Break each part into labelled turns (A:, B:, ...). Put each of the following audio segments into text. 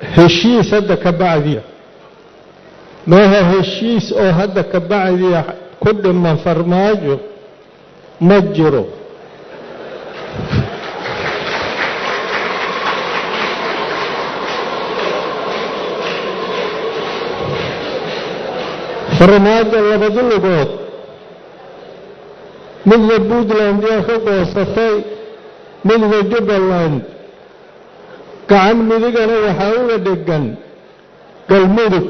A: هشيس هذا كبعدية ما هو هشيس أو هذا كبعدية كل من فرماجه مجره فرماجه اللي بدل قوت من بودلاند يا أخوة صفي من جبلاند كعن مدقنا وحاول دقن قلمدق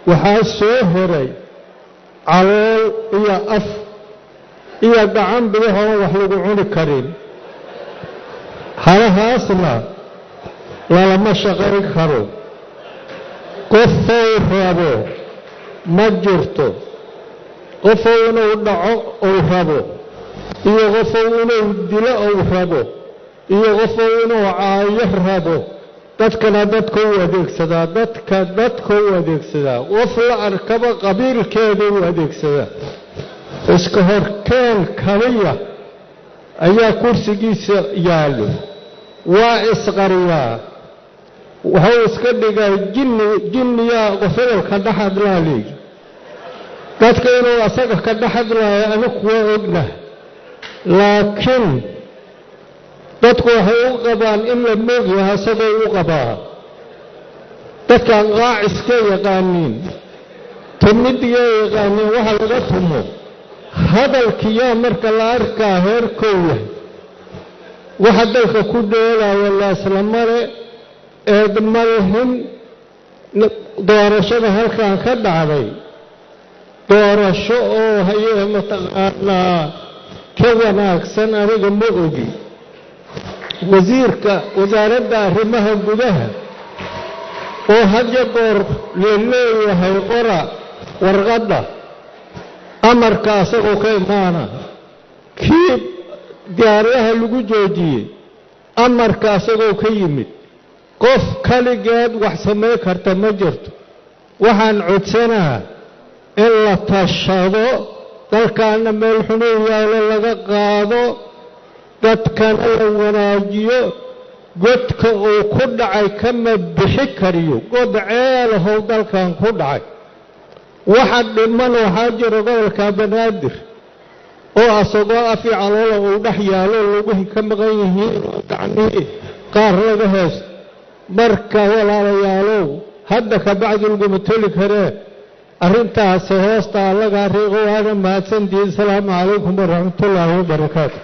A: وحاس سوهري على يا أف يا قعن بها وحلقون الكريم هذا أصلا لما شغل خرو قفوا رابو مجرتو قفوا ودعوا رابو يغفوا ودلاء رابو يغفوا عايه رابو dadkana dadku u adeegsadaa dadku u adeegsadaa qof la arkaba qabiilkeedu u adeegsadaa iska horkeen kaliya ayaa kursigiisa yaalo waa isqariyaa waxa iska dhigay jinniya qofalka dhaxadlaali dadka inuu asaga ka dhaxadlaayo anigu waa ognahay laakiin dadku waxay u qabaan in la moogyahay asagoo u qabaa dadkan qaaciska yaqaaniin tumidiga yaqaaniin waxa laga tumo hadalkiyaa marka la arkaa heerkooda waxa dalka ku dheelaya la isla mare eed malhin doorashada halkan ka dhacday doorasho oo hay'ad mataqaanaa ka wanaagsan aniga ma ogi wasiirka wasaaradda arrimaha gudaha oo had iyo goor leeyahay qora warqadda amarka asagoo ka imaana kii diyaaradaha lagu joojiyey amarka asagoo ka yimid qof kaligeed wax samayn karta ma jirto waxaan codsanayaa in la tashado dalkaana meel xunuu yaalo laga qaado dadkana la wanaajiyo godka uu ku dhacay kama bixi kariyo god ceelahow dalkan ku dhacay waxa dhiman waxaa jira gobolka banaadir oo asagoo afi caloola uu dhex yaalo lagu ka maqan yihiin gacmihii qaar laga hees marka walaalayaalow hadda ka bacdi laguma toli karee arrintaas hoosta laga riiqo waana mahadsantihiin asalaamu calaykum waraxmatullaahi wabarakaatu